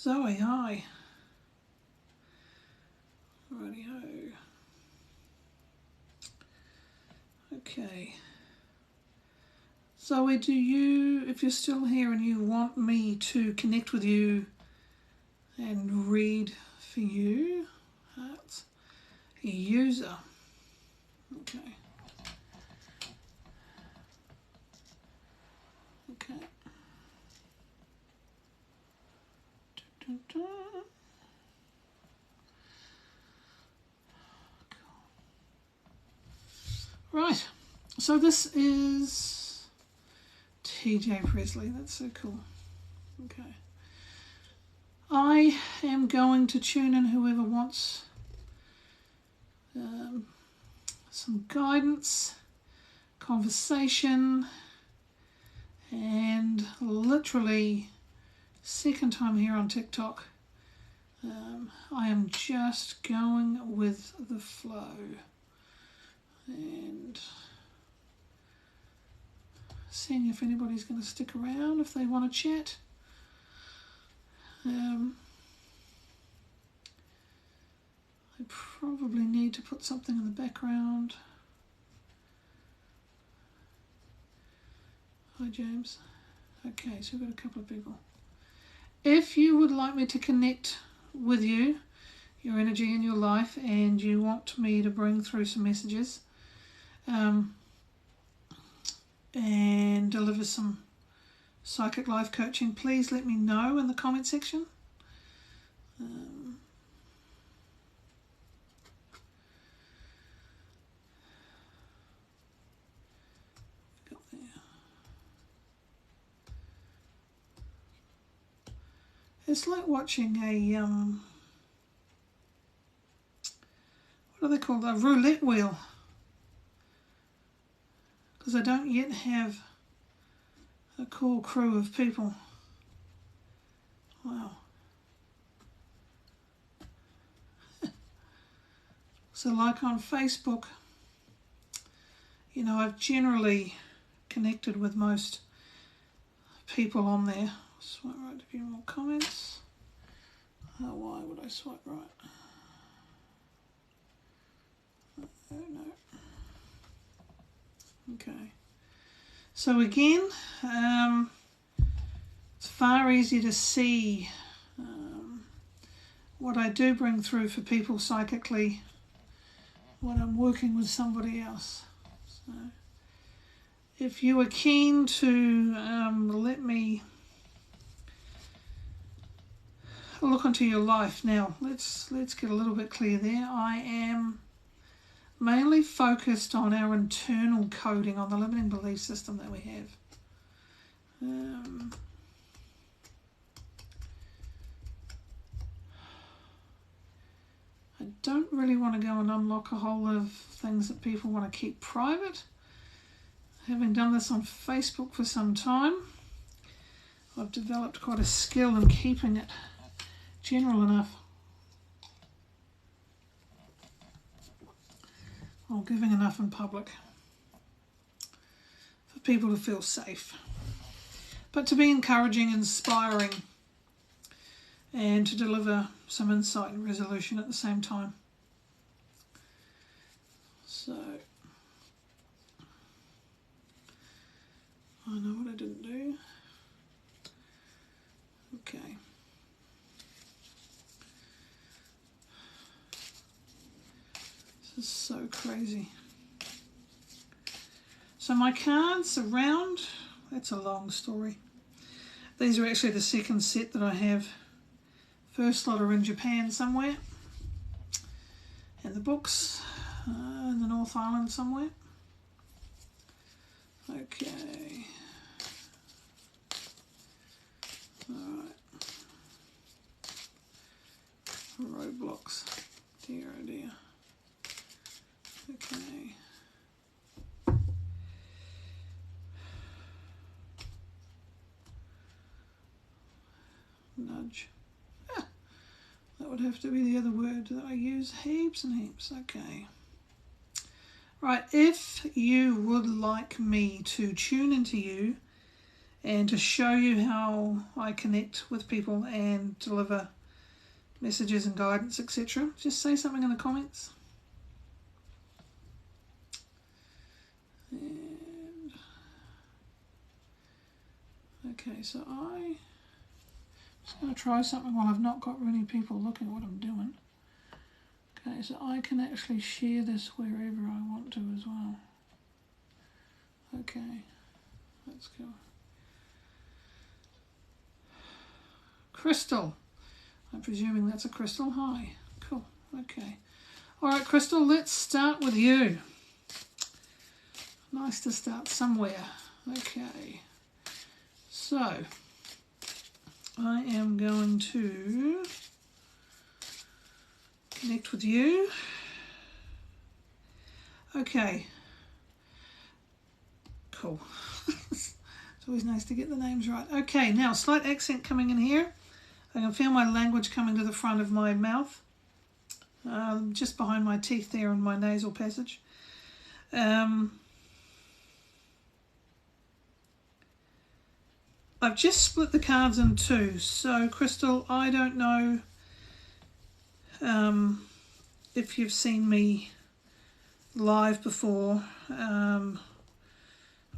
Zoe, hi. Rightio. Okay. Zoe, do you, if you're still here and you want me to connect with you and read for you, that's a user. Okay. Okay. Dun, dun, dun. Right, so this is TJ Presley. That's so cool. Okay. I am going to tune in whoever wants some guidance, conversation, and literally second time here on TikTok. I am just going with the flow and seeing if anybody's going to stick around, if they want to chat. I probably need to put something in the background. Hi James. Okay, so we've got a couple of people. If you would like me to connect with you, your energy in your life, and you want me to bring through some messages and deliver some psychic life coaching, please let me know in the comment section. Got there. It's like watching a what are they called? A roulette wheel. Because I don't yet have a core crew of people. Wow. So like on Facebook, you know, I've generally connected with most people on there. Swipe right to view more comments. Oh, why would I swipe right? Oh, no. Okay. So again, it's far easier to see what I do bring through for people psychically when I'm working with somebody else. So if you are keen to let me look into your life now, let's get a little bit clear there. I am mainly focused on our internal coding, on the limiting belief system that we have. I don't really want to go and unlock a whole lot of things that people want to keep private. Having done this on Facebook for some time, I've developed quite a skill in keeping it general enough, or giving enough in public for people to feel safe, but to be encouraging, inspiring, and to deliver some insight and resolution at the same time. So I know what I didn't do. Okay. This is so crazy. So my cards around, that's a long story. These are actually the second set that I have. First lot are in Japan somewhere, and the books in the North Island somewhere. Okay. Alright. Roadblocks. Dear oh dear. Okay. Nudge. That would have to be the other word that I use heaps and heaps. Okay. Right, if you would like me to tune into you and to show you how I connect with people and deliver messages and guidance, etc. Just say something in the comments. And okay, so I'm just going to try something while I've not got many people looking at what I'm doing. Okay, so I can actually share this wherever I want to as well. Okay, let's go. Crystal. I'm presuming that's a Crystal. Hi. Cool. Okay. All right, Crystal, let's start with you. Nice to start somewhere. Okay. So, I am going to connect with you. Okay. Cool. It's always nice to get the names right. Okay, now slight accent coming in here. I can feel my language coming to the front of my mouth, just behind my teeth there in my nasal passage. I've just split the cards in two. So, Crystal, I don't know if you've seen me live before. I'm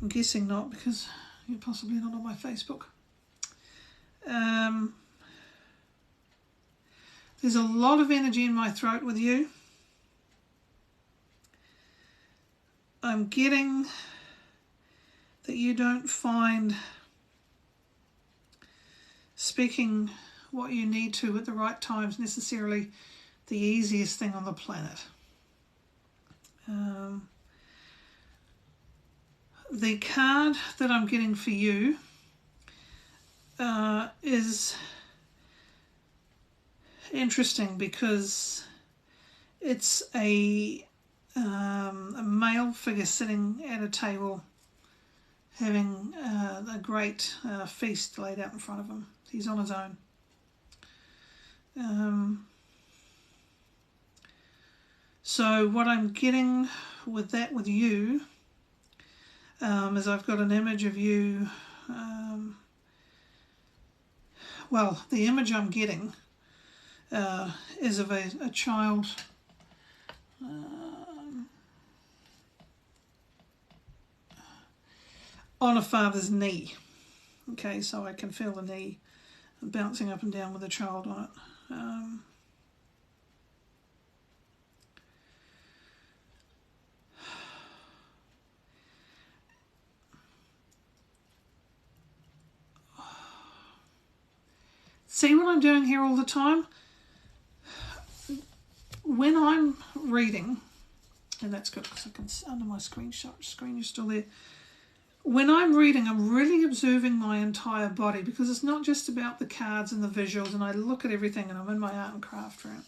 guessing not, because you're possibly not on my Facebook. There's a lot of energy in my throat with you. I'm getting that you don't find speaking what you need to at the right times necessarily the easiest thing on the planet. The card that I'm getting for you is interesting because it's a male figure sitting at a table having a great feast laid out in front of him. He's on his own. So what I'm getting with that with you is I've got an image of you. Well, the image I'm getting is of a child on a father's knee. Okay, so I can feel the knee bouncing up and down with a child on it. See what I'm doing here all the time? When I'm reading, and that's good because I can, under my screen you're still there. When I'm reading, I'm really observing my entire body, because it's not just about the cards and the visuals and I look at everything and I'm in my art and craft room.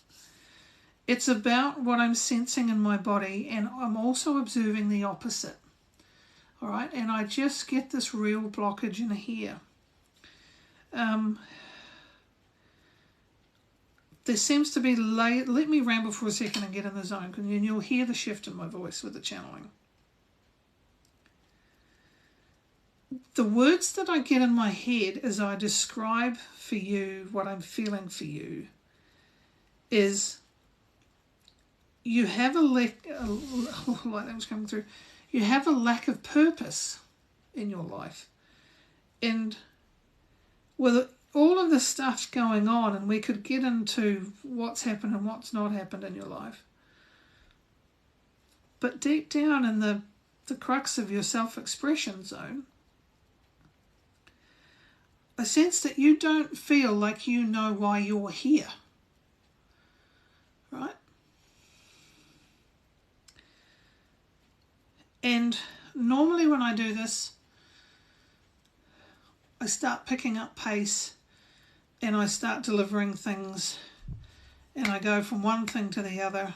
It's about what I'm sensing in my body, and I'm also observing the opposite. All right, and I just get this real blockage in here. There seems to be, let me ramble for a second and get in the zone, because you'll hear the shift in my voice with the channeling. The words that I get in my head as I describe for you what I'm feeling for you is you have a lack, like that was coming through, you have a lack of purpose in your life. And with all of the stuff going on, and we could get into what's happened and what's not happened in your life, but deep down in the crux of your self-expression zone, I sense that you don't feel like you know why you're here, right? And normally when I do this, I start picking up pace and I start delivering things, and I go from one thing to the other,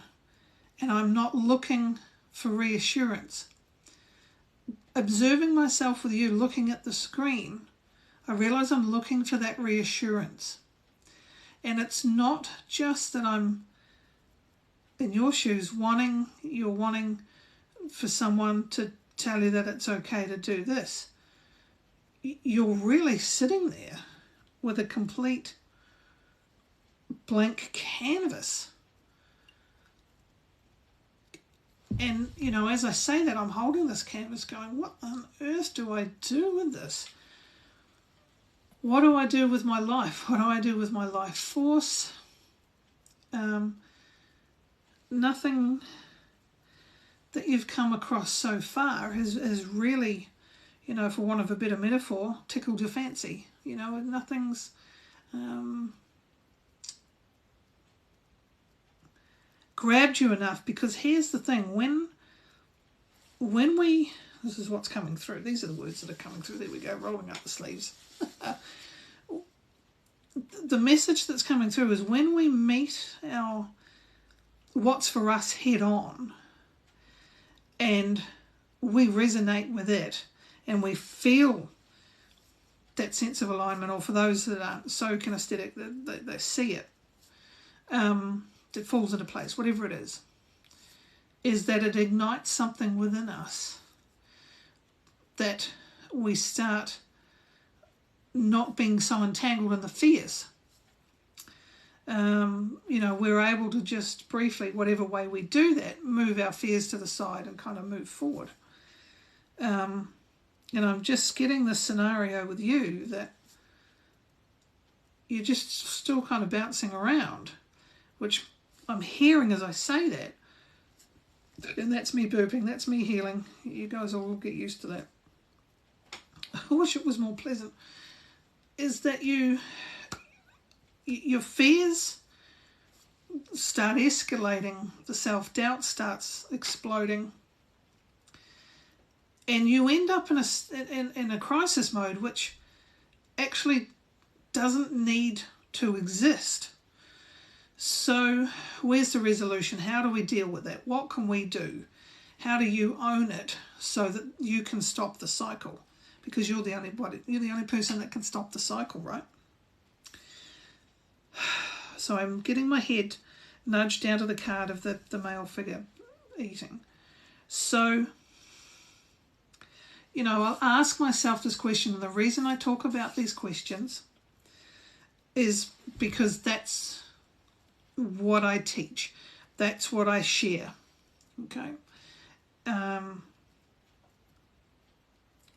and I'm not looking for reassurance. Observing myself with you looking at the screen, I realise I'm looking for that reassurance. And it's not just that I'm in your shoes you're wanting for someone to tell you that it's okay to do this. you're really sitting there with a complete blank canvas. And, you know, as I say that, I'm holding this canvas going, what on earth do I do with this? What do I do with my life? What do I do with my life force? Nothing that you've come across so far has really, you know, for want of a better metaphor, tickled your fancy. You know, nothing's grabbed you enough, because here's the thing, when we, this is what's coming through, these are the words that are coming through, there we go, rolling up the sleeves. The message that's coming through is when we meet our what's for us head on and we resonate with it and we feel that sense of alignment, or for those that aren't so kinesthetic that they see it, that falls into place, whatever it is that it ignites something within us, that we start not being so entangled in the fears. You know, we're able to just briefly, whatever way we do that, move our fears to the side and kind of move forward. And I'm just getting this scenario with you that you're just still kind of bouncing around, which I'm hearing as I say that. And that's me burping, that's me healing. You guys all get used to that. I wish it was more pleasant. Is that your fears start escalating, the self-doubt starts exploding, and you end up in a crisis mode which actually doesn't need to exist. So where's the resolution? How do we deal with that? What can we do? How do you own it so that you can stop the cycle? Because you're the only person that can stop the cycle, right? So I'm getting my head nudged down to the card of the male figure eating. So, you know, I'll ask myself this question, and the reason I talk about these questions is because that's what I teach. That's what I share. Okay?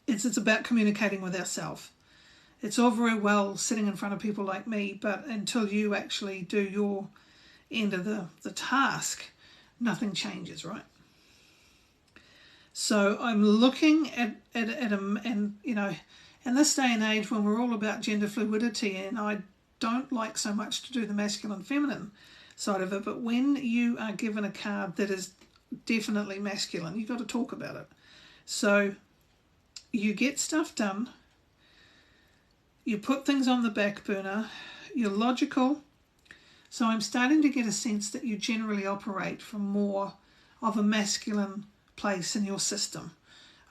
It's about communicating with ourselves. It's all very well sitting in front of people like me, but until you actually do your end of the task, nothing changes, right? So I'm looking at and you know, in this day and age when we're all about gender fluidity, and I don't like so much to do the masculine feminine side of it, but when you are given a card that is definitely masculine, you've got to talk about it. So you get stuff done, you put things on the back burner, you're logical. So I'm starting to get a sense that you generally operate from more of a masculine place in your system.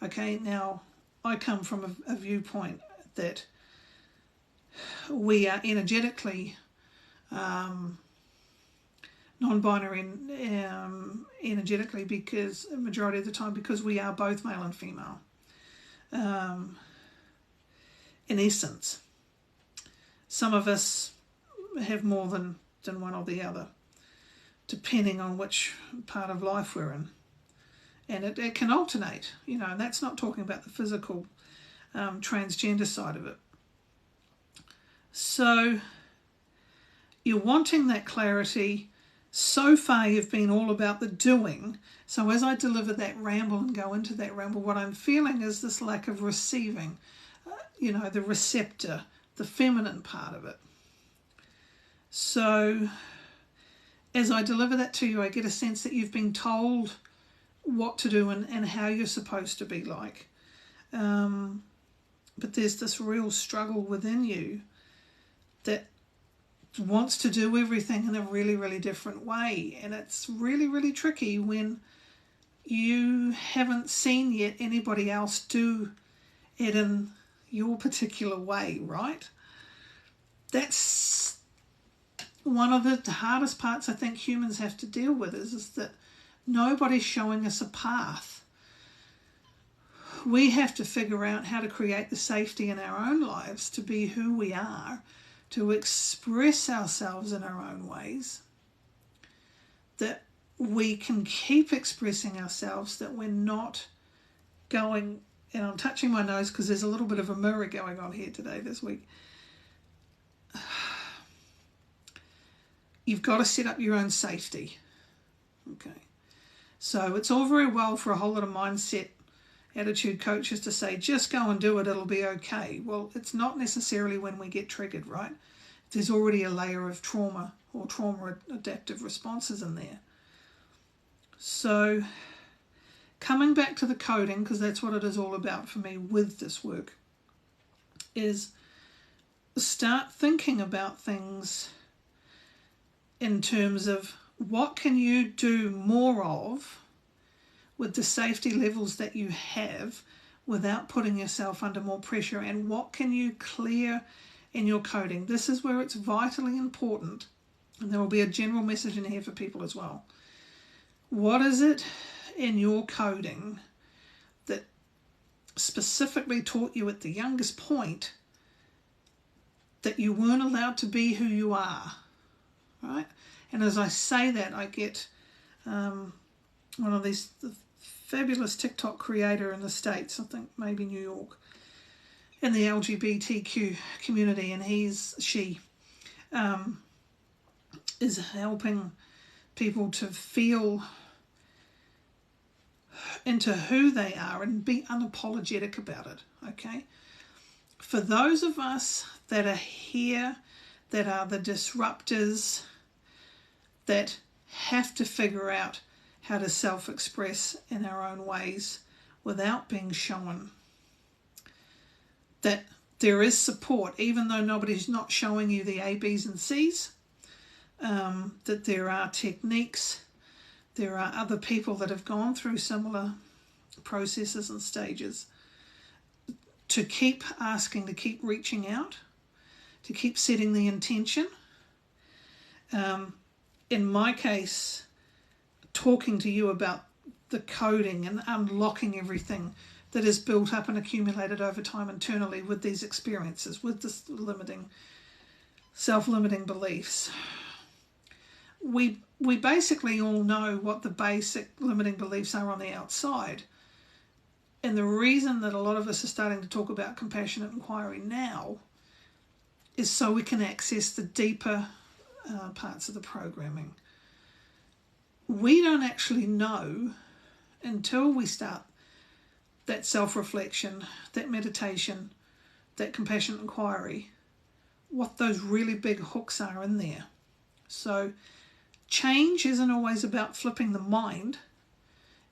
Okay, now I come from a viewpoint that we are energetically non-binary energetically, because a majority of the time, because we are both male and female in essence. Some of us have more than one or the other, depending on which part of life we're in. And it can alternate, you know, and that's not talking about the physical transgender side of it. So you're wanting that clarity. So far you've been all about the doing. So as I deliver that ramble and go into that ramble, what I'm feeling is this lack of receiving, you know, the receptor, the feminine part of it. So as I deliver that to you, I get a sense that you've been told what to do and how you're supposed to be like. But there's this real struggle within you that wants to do everything in a really, really different way. And it's really, really tricky when you haven't seen yet anybody else do it in your particular way, right? That's one of the hardest parts I think humans have to deal with, is that nobody's showing us a path. we have to figure out how to create the safety in our own lives to be who we are, to express ourselves in our own ways, that we can keep expressing ourselves, that we're not going, and I'm touching my nose because there's a little bit of a mirror going on here today, this week. You've got to set up your own safety. Okay. So it's all very well for a whole lot of mindset attitude coaches to say, just go and do it, it'll be okay. Well, it's not necessarily when we get triggered, right? There's already a layer of trauma or trauma adaptive responses in there. So coming back to the coding, because that's what it is all about for me with this work, is start thinking about things in terms of what can you do more of with the safety levels that you have without putting yourself under more pressure, and what can you clear in your coding. This is where it's vitally important, and there will be a general message in here for people as well. What is it in your coding that specifically taught you at the youngest point that you weren't allowed to be who you are, right? And as I say that, I get one of these, the fabulous TikTok creator in the States, I think maybe New York, in the LGBTQ community, and she is helping people to feel into who they are and be unapologetic about it, okay? For those of us that are here, that are the disruptors, that have to figure out how to self-express in our own ways without being shown, that there is support, even though nobody's not showing you the A, B's and C's, that there are techniques, there are other people that have gone through similar processes and stages, to keep asking, to keep reaching out, to keep setting the intention. In my case, talking to you about the coding and unlocking everything that is built up and accumulated over time internally with these experiences, with this self-limiting beliefs. We basically all know what the basic limiting beliefs are on the outside. And the reason that a lot of us are starting to talk about compassionate inquiry now is so we can access the deeper parts of the programming. We don't actually know until we start that self-reflection, that meditation, that compassionate inquiry, what those really big hooks are in there. So change isn't always about flipping the mind.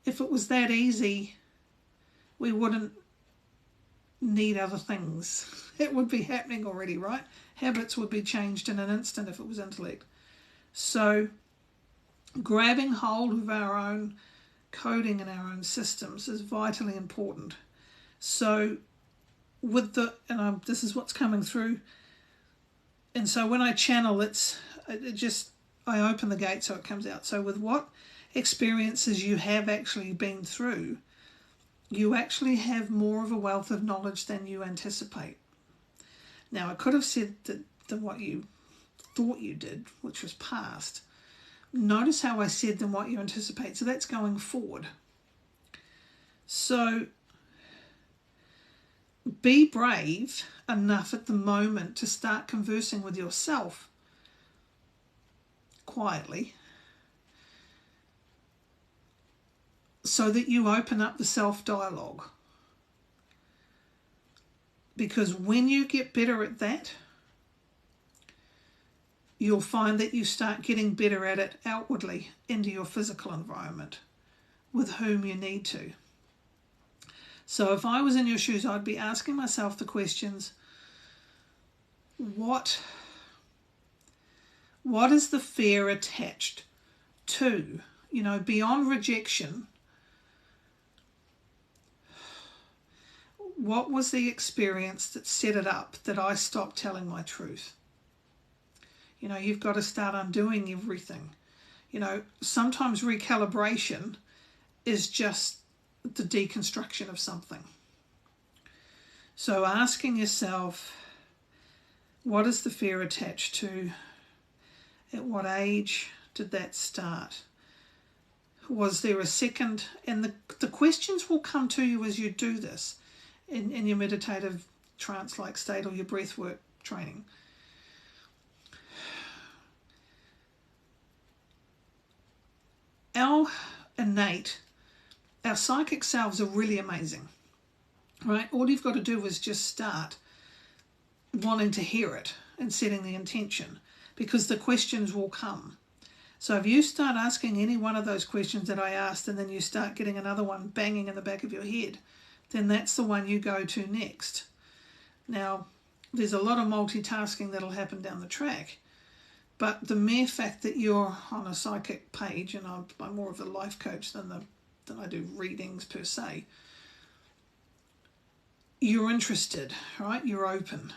If it was that easy, we wouldn't need other things. It would be happening already, right? Habits would be changed in an instant if it was intellect. So grabbing hold of our own coding and our own systems is vitally important. So with this is what's coming through. And so when I channel, I open the gate so it comes out. So with what experiences you have actually been through, you actually have more of a wealth of knowledge than you anticipate. Now, I could have said that what you thought you did, which was past. Notice how I said than what you anticipate. So that's going forward. So be brave enough at the moment to start conversing with yourself quietly, so that you open up the self-dialogue. Because when you get better at that, you'll find that you start getting better at it outwardly into your physical environment with whom you need to. So if I was in your shoes, I'd be asking myself the questions, what is the fear attached to, beyond rejection? What was the experience that set it up that I stopped telling my truth? You've got to start undoing everything. Sometimes recalibration is just the deconstruction of something. So asking yourself, what is the fear attached to? At what age did that start? Was there a second? And the questions will come to you as you do this in your meditative trance-like state or your breathwork training. Our psychic selves are really amazing, right? All you've got to do is just start wanting to hear it and setting the intention, because the questions will come. So if you start asking any one of those questions that I asked, and then you start getting another one banging in the back of your head, then that's the one you go to next. Now, there's a lot of multitasking that'll happen down the track, but the mere fact that you're on a psychic page, and I'm more of a life coach than I do readings per se, you're interested, right? You're open.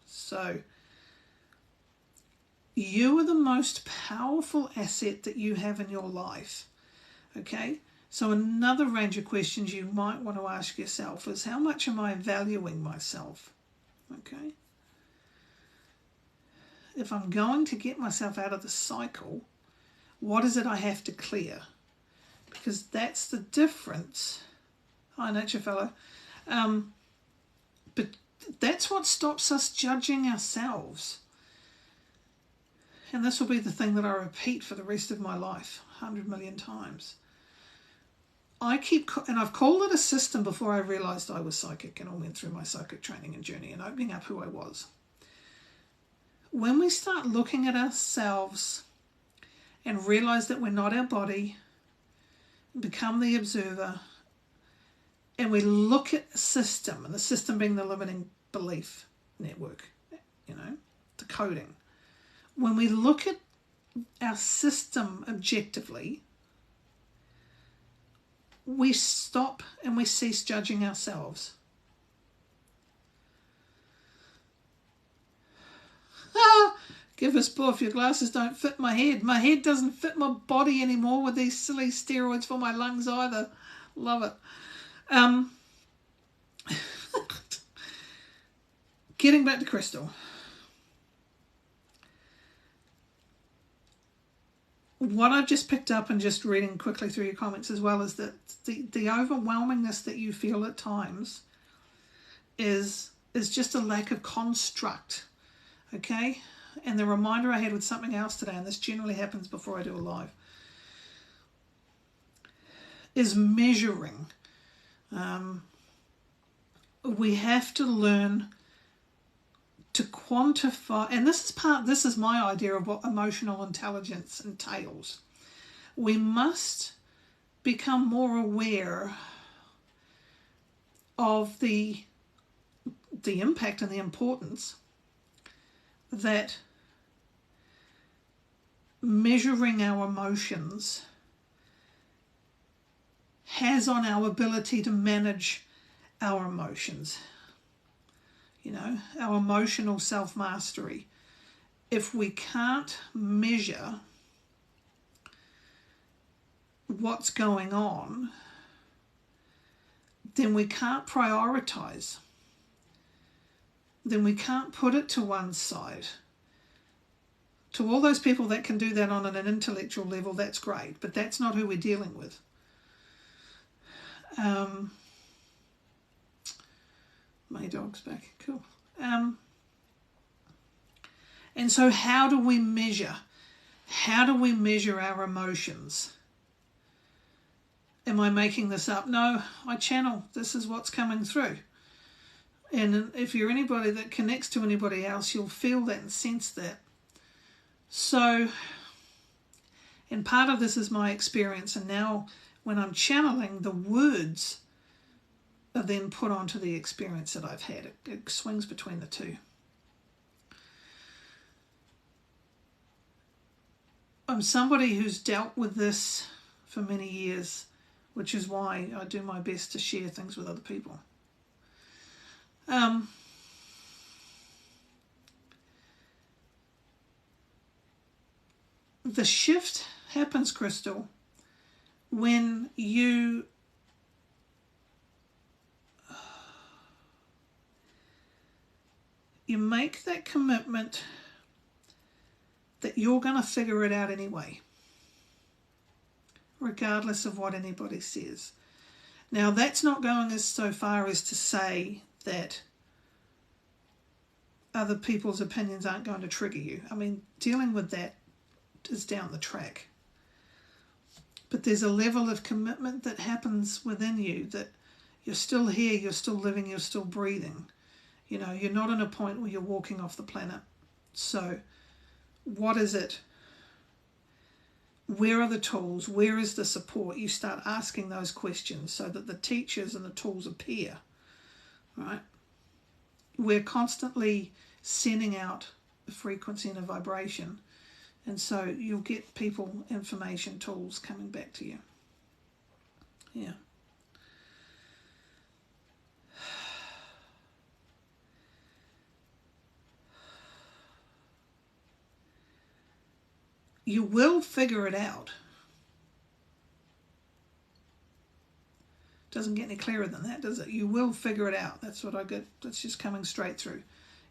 So you are the most powerful asset that you have in your life, okay? So another range of questions you might want to ask yourself is, how much am I valuing myself, okay? If I'm going to get myself out of the cycle, what is it I have to clear? Because that's the difference. Hi, Nature Fellow. But that's what stops us judging ourselves. And this will be the thing that I repeat for the rest of my life, 100 million times. And I've called it a system before I realised I was psychic and I went through my psychic training and journey and opening up who I was. When we start looking at ourselves and realise that we're not our body, become the observer, and we look at the system, and the system being the limiting belief network, the coding. When we look at our system objectively, we stop and we cease judging ourselves. Give us both. Your glasses don't fit my head. My head doesn't fit my body anymore with these silly steroids for my lungs either. Love it. Getting back to Crystal. What I've just picked up and just reading quickly through your comments as well is that the overwhelmingness that you feel at times is just a lack of construct, okay? And the reminder I had with something else today, and this generally happens before I do a live, is measuring. We have to learn to quantify, and this is my idea of what emotional intelligence entails. We must become more aware of the impact and the importance that measuring our emotions has on our ability to manage our emotions. Our emotional self-mastery. If we can't measure what's going on, then we can't prioritize. Then we can't put it to one side. To all those people that can do that on an intellectual level, that's great, but that's not who we're dealing with. My dog's back. Cool. And so how do we measure? How do we measure our emotions? Am I making this up? No, I channel. This is what's coming through. And if you're anybody that connects to anybody else, you'll feel that and sense that. So, and part of this is my experience. And now when I'm channeling, the words are then put onto the experience that I've had. It swings between the two. I'm somebody who's dealt with this for many years, which is why I do my best to share things with other people. The shift happens, Crystal, when you you make that commitment that you're going to figure it out anyway, regardless of what anybody says. Now, that's not going as so far as to say that other people's opinions aren't going to trigger you. I mean, dealing with that is down the track. But there's a level of commitment that happens within you that you're still here, you're still living, you're still breathing. You know, you're not in a point where you're walking off the planet. So, what is it? Where are the tools? Where is the support? You start asking those questions so that the teachers and the tools appear, right? We're constantly sending out a frequency and a vibration. And so you'll get people, information, tools coming back to you. Yeah. You will figure it out. Doesn't get any clearer than that, does it? You will figure it out. That's what I get. That's just coming straight through.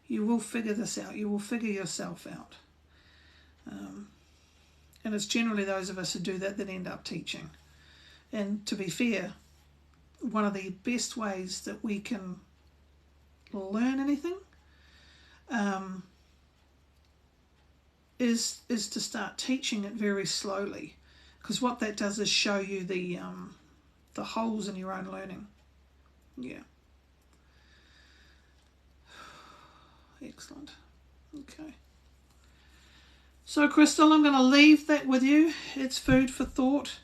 You will figure this out. You will figure yourself out. And it's generally those of us who do that end up teaching. And to be fair, one of the best ways that we can learn anything is to start teaching it very slowly, because what that does is show you the holes in your own learning. Yeah. Excellent. Okay. So, Crystal, I'm going to leave that with you. It's food for thought.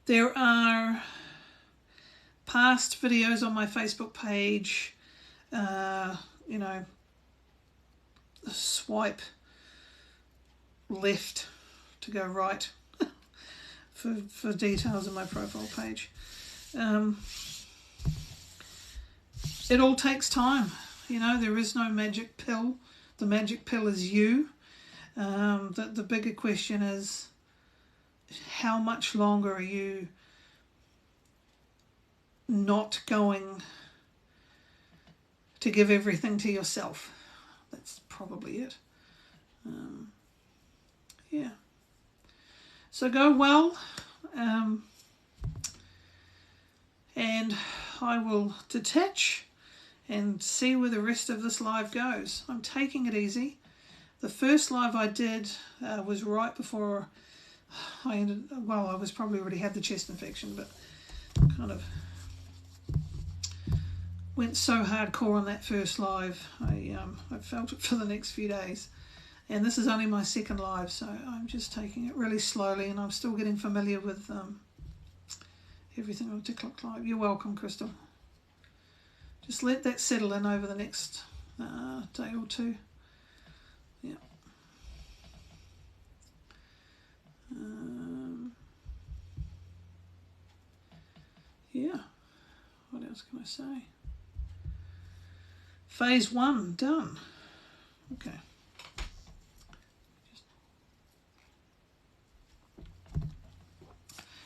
There are past videos on my Facebook page. You know, swipe left to go right for details on my profile page. It all takes time. You know, there is no magic pill. The magic pill is you. The bigger question is, how much longer are you not going to give everything to yourself? That's probably it. Yeah. So go well. And I will detach and see where the rest of this live goes. I'm taking it easy. The first live I did was right before I ended. Well, I was probably already had the chest infection, but kind of went so hardcore on that first live. I felt it for the next few days. And this is only my second live, so I'm just taking it really slowly, and I'm still getting familiar with everything on TikTok Live. You're welcome, Crystal. Just let that settle in over the next day or two. Yeah. Yeah. What else can I say? Phase 1 done. Okay.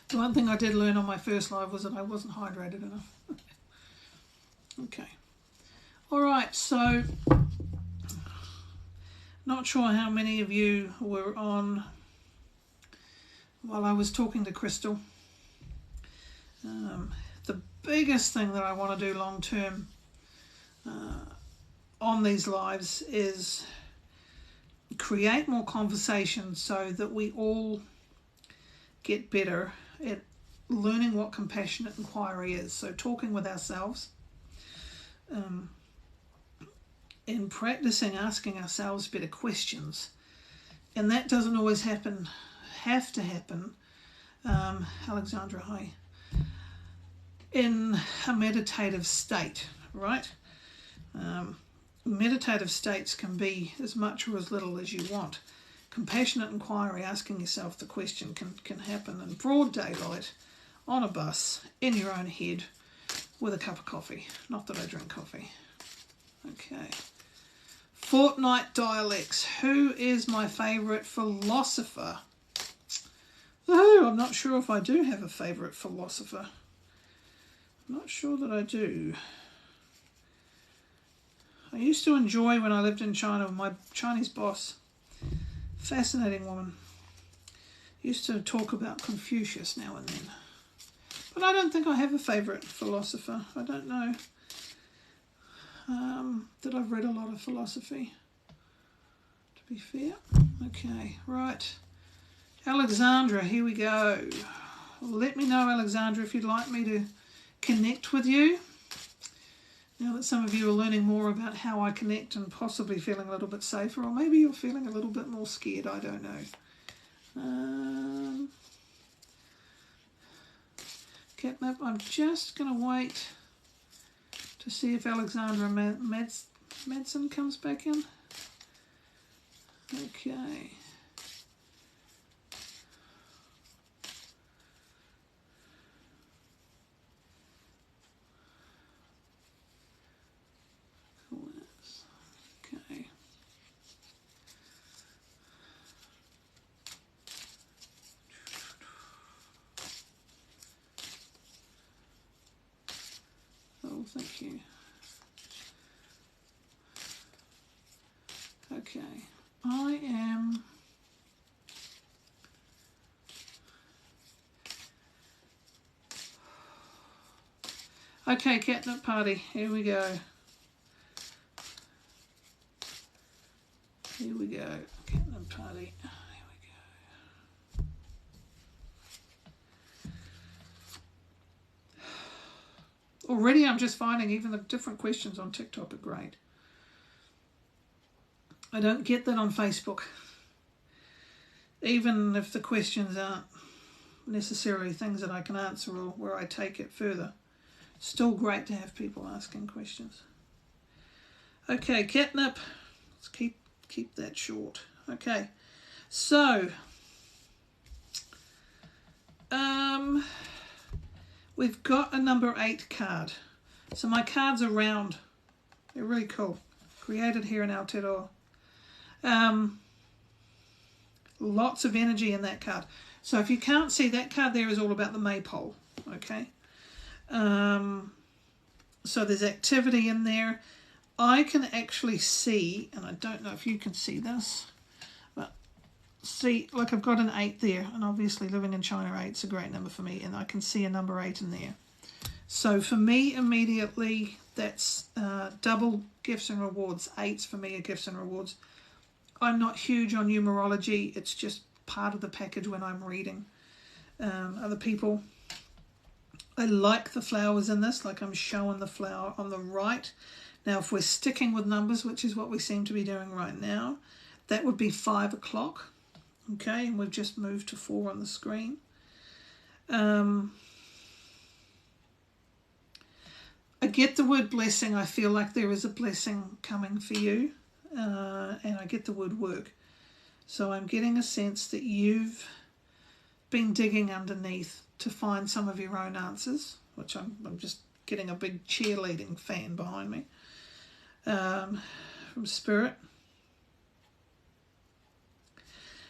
The one thing I did learn on my first live was that I wasn't hydrated enough. Okay. Alright, so not sure how many of you were on while I was talking to Crystal. The biggest thing that I want to do long term on these lives is create more conversations so that we all get better at learning what compassionate inquiry is. So talking with ourselves and practicing asking ourselves better questions. And that doesn't always have to happen, Alexandra, hi, in a meditative state, right? Meditative states can be as much or as little as you want. Compassionate inquiry, asking yourself the question, can happen in broad daylight, on a bus, in your own head, with a cup of coffee. Not that I drink coffee. Okay. Fortnight dialects. Who is my favourite philosopher? Oh, I'm not sure if I do have a favourite philosopher. I'm not sure that I do. I used to enjoy when I lived in China with my Chinese boss. Fascinating woman. Used to talk about Confucius now and then. But I don't think I have a favourite philosopher. I don't know that I've read a lot of philosophy, to be fair. Okay, right. Alexandra, here we go. Let me know, Alexandra, if you'd like me to connect with you. Now that some of you are learning more about how I connect and possibly feeling a little bit safer, or maybe you're feeling a little bit more scared, I don't know. Catnip, I'm just going to wait to see if Alexandra Madsen comes back in. Okay. Okay. Oh, thank you. Okay. I am... Okay, catnip party. Here we go. Here we go. Catnip party. Here we go. Already I'm just finding even the different questions on TikTok are great. I don't get that on Facebook. Even if the questions aren't necessarily things that I can answer or where I take it further. Still great to have people asking questions. Okay, catnip. Let's keep that short. Okay, so we've got a number 8 card. So my cards are round. They're really cool. Created here in Aotearoa. Lots of energy in that card. So if you can't see, that card there is all about the maypole. Okay. So there's activity in there. I can actually see, and I don't know if you can see this, but see, like I've got an 8 there, and obviously living in China, 8's a great number for me, and I can see a number 8 in there. So for me, immediately, that's double gifts and rewards. 8's for me are gifts and rewards. I'm not huge on numerology. It's just part of the package when I'm reading other people. I like the flowers in this, like I'm showing the flower on the right. Now, if we're sticking with numbers, which is what we seem to be doing right now, that would be 5 o'clock. Okay, and we've just moved to 4 on the screen. I get the word blessing. I feel like there is a blessing coming for you. And I get the word work. So I'm getting a sense that you've been digging underneath to find some of your own answers, which I'm just getting a big cheerleading fan behind me from Spirit.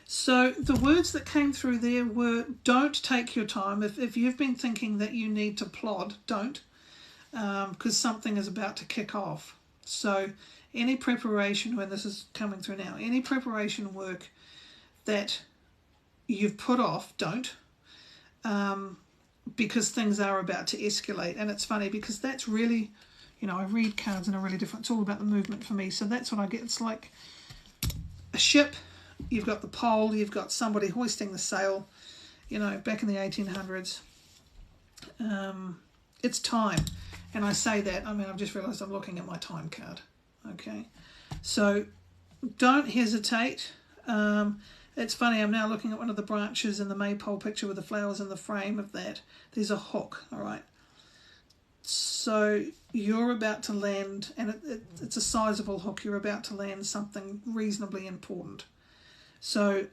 So the words that came through there were, don't take your time. If you've been thinking that you need to plod, don't, because something is about to kick off. So any preparation, when this is coming through now, any preparation work that you've put off, don't, because things are about to escalate. And it's funny because that's really, you know, I read cards in a really different, it's all about the movement for me. So that's what I get. It's like a ship, you've got the pole, you've got somebody hoisting the sail, you know, back in the 1800s. It's time. And I say that, I mean, I've just realised I'm looking at my time card. Okay, so don't hesitate. It's funny, I'm now looking at one of the branches in the maypole picture with the flowers in the frame of that. There's a hook, all right? So you're about to land, and it's a sizable hook. You're about to land something reasonably important. So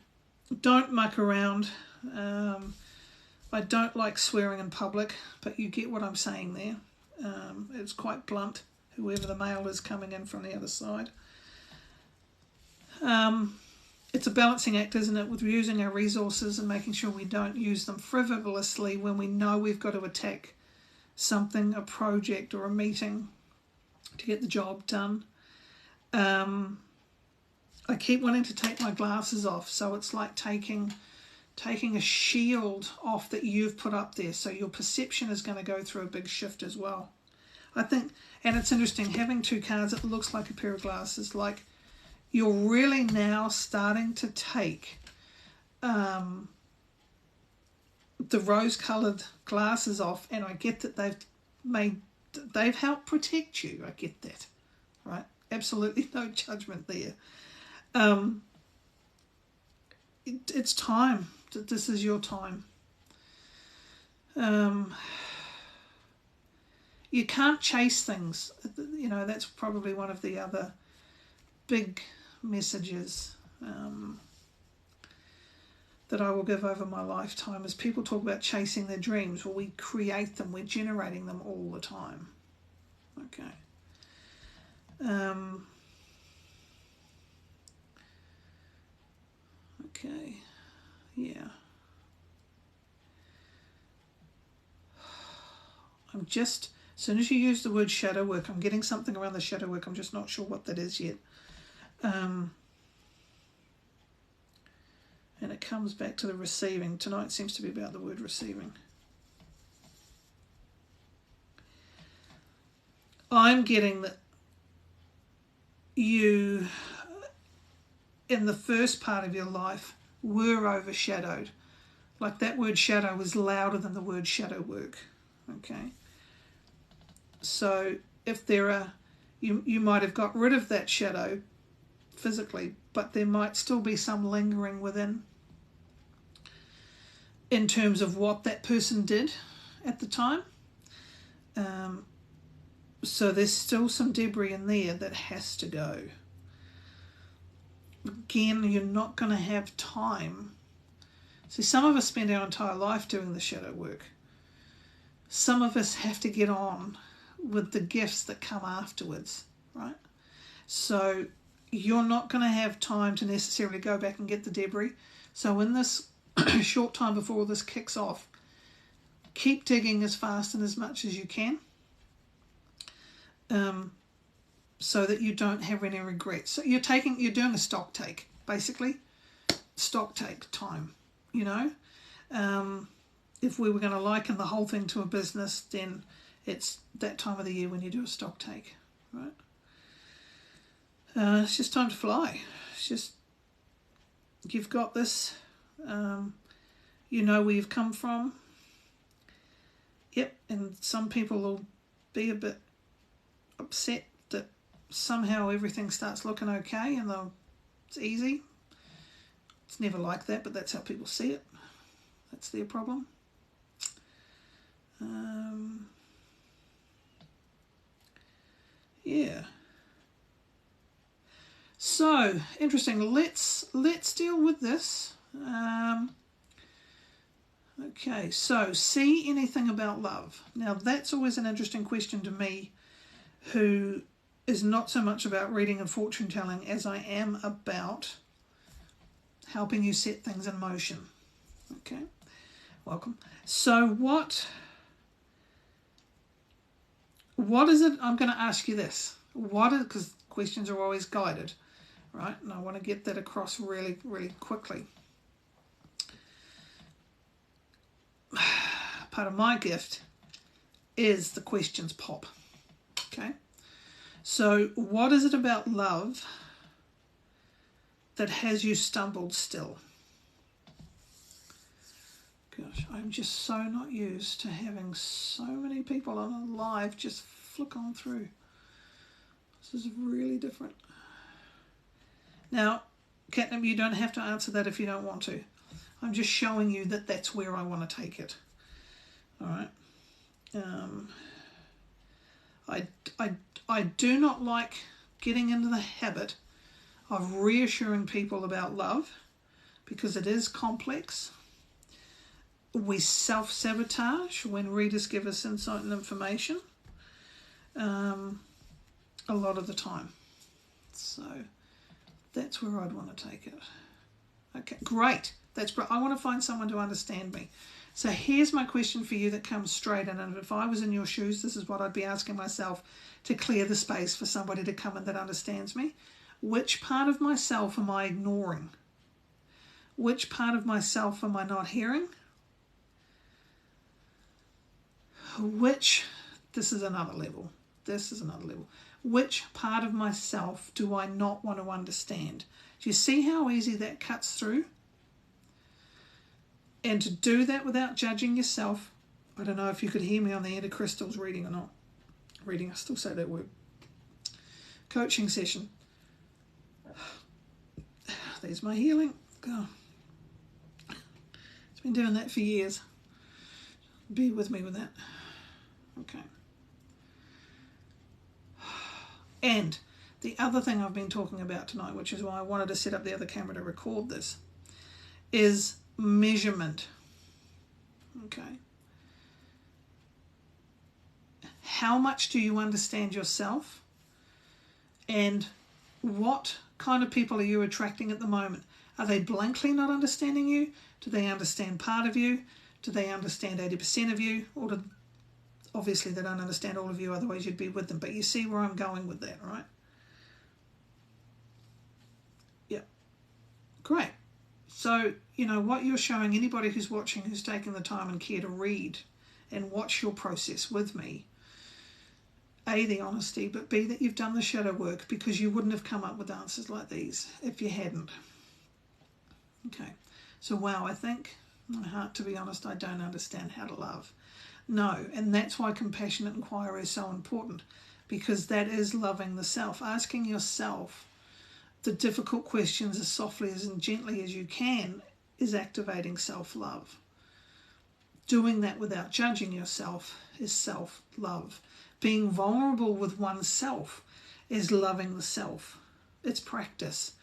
don't muck around. I don't like swearing in public, but you get what I'm saying there. It's quite blunt, whoever the male is coming in from the other side. It's a balancing act, isn't it, with using our resources and making sure we don't use them frivolously when we know we've got to attack something, a project or a meeting to get the job done. I keep wanting to take my glasses off, so it's like taking a shield off that you've put up there, so your perception is going to go through a big shift as well. I think, and it's interesting, having two cards, it looks like a pair of glasses, like you're really now starting to take the rose-coloured glasses off, and I get that they've helped protect you. I get that, right? Absolutely no judgment there. It's time. This is your time. You can't chase things. You know, that's probably one of the other big messages that I will give over my lifetime is people talk about chasing their dreams. Well, we create them. We're generating them all the time. Okay. Okay. Yeah. I'm just, as soon as you use the word shadow work, I'm getting something around the shadow work. I'm just not sure what that is yet. And it comes back to the receiving. Tonight seems to be about the word receiving. I'm getting that you, in the first part of your life, were overshadowed. Like that word shadow was louder than the word shadow work. Okay. So if there are, you might have got rid of that shadow physically, but there might still be some lingering within in terms of what that person did at the time. So there's still some debris in there that has to go. Again, you're not going to have time. See, some of us spend our entire life doing the shadow work. Some of us have to get on with the gifts that come afterwards, right? So you're not going to have time to necessarily go back and get the debris. So in this short time before all this kicks off, keep digging as fast and as much as you can, so that you don't have any regrets. So you're doing a stock take, basically. Stock take time, you know. If we were going to liken the whole thing to a business, then it's that time of the year when you do a stock take, right? It's just time to fly. It's just, you've got this. You know where you've come from. Yep, and some people will be a bit upset that somehow everything starts looking okay and it's easy. It's never like that, but that's how people see it. That's their problem. Yeah. So interesting. Let's deal with this. Okay. So, see anything about love? Now, that's always an interesting question to me, who is not so much about reading and fortune telling as I am about helping you set things in motion. Okay. Welcome. So, what is it? I'm going to ask you this. Because questions are always guided, right? And I want to get that across really, really quickly. Part of my gift is the questions pop. Okay. So what is it about love that has you stumbled still? Gosh, I'm just so not used to having so many people on a live just flick on through. This is really different. Now, Catnip, you don't have to answer that if you don't want to. I'm just showing you that that's where I want to take it. All right. I do not like getting into the habit of reassuring people about love because it is complex. We self-sabotage when readers give us insight and information a lot of the time. So that's where I'd want to take it. Okay, great. I want to find someone to understand me. So here's my question for you that comes straight in, and if I was in your shoes, this is what I'd be asking myself to clear the space for somebody to come in that understands me. Which part of myself am I ignoring? Which part of myself am I not hearing? This is another level. Which part of myself do I not want to understand? Do you see how easy that cuts through? And to do that without judging yourself, I don't know if you could hear me on the end of Crystal's reading or not. Reading, I still say that word. Coaching session. There's my healing. God. It's been doing that for years. Be with me with that. Okay. And the other thing I've been talking about tonight, which is why I wanted to set up the other camera to record this, is measurement. Okay. How much do you understand yourself? And what kind of people are you attracting at the moment? Are they blankly not understanding you? Do they understand part of you? Do they understand 80% of you? Or obviously they don't understand all of you, otherwise you'd be with them. But you see where I'm going with that, right? Yeah. Great. So, you know, what you're showing anybody who's watching, who's taking the time and care to read and watch your process with me, A, the honesty, but B, that you've done the shadow work, because you wouldn't have come up with answers like these if you hadn't. Okay. So, wow, I think, in my heart, to be honest, I don't understand how to love. No, and that's why compassionate inquiry is so important, because that is loving the self. Asking yourself the difficult questions as softly and gently as you can is activating self-love. Doing that without judging yourself is self-love. Being vulnerable with oneself is loving the self. It's practice.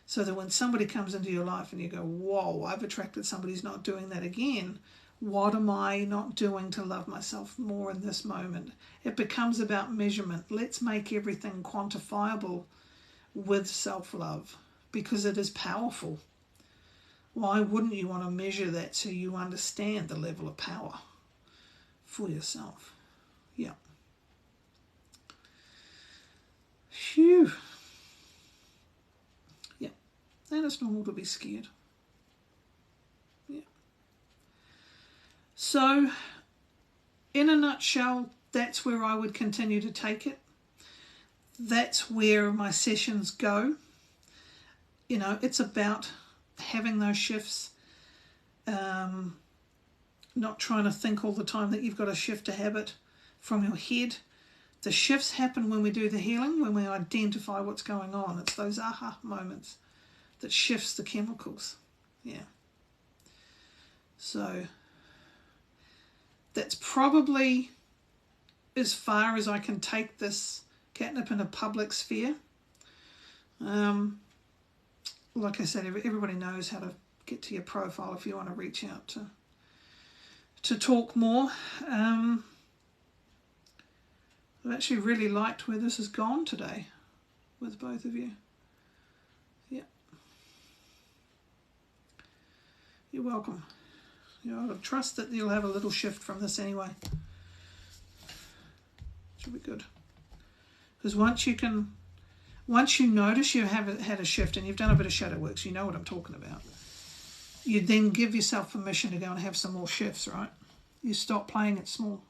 So that when somebody comes into your life and you go, whoa, I've attracted somebody who's not doing that again, what am I not doing to love myself more in this moment? It becomes about measurement. Let's make everything quantifiable with self-love, because it is powerful. Why wouldn't you want to measure that so you understand the level of power for yourself? Yeah. Phew. Yeah. And it's normal to be scared. Yeah. So, in a nutshell, that's where I would continue to take it. That's where my sessions go. You know, it's about having those shifts, not trying to think all the time that you've got to shift a habit from your head. The shifts happen when we do the healing, when we identify what's going on. It's those aha moments that shifts the chemicals. Yeah. So that's probably as far as I can take this catnip in a public sphere. Like I said, everybody knows how to get to your profile if you want to reach out to talk more. I've actually really liked where this has gone today with both of you. Yeah. You're welcome. You know, I trust that you'll have a little shift from this anyway. Should be good. Because once you notice you have had a shift and you've done a bit of shadow work, so you know what I'm talking about, you then give yourself permission to go and have some more shifts, right? You stop playing it small.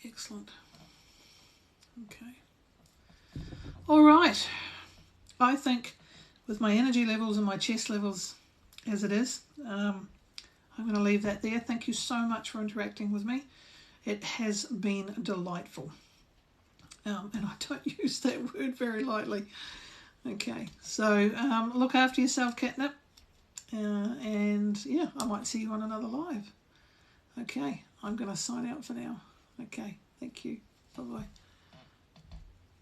Excellent. Okay. All right. I think with my energy levels and my chest levels as it is, I'm going to leave that there. Thank you so much for interacting with me. It has been delightful. And I don't use that word very lightly. Okay, so look after yourself, catnip. And yeah, I might see you on another live. Okay, I'm going to sign out for now. Okay, thank you. Bye-bye.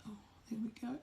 Oh, there we go.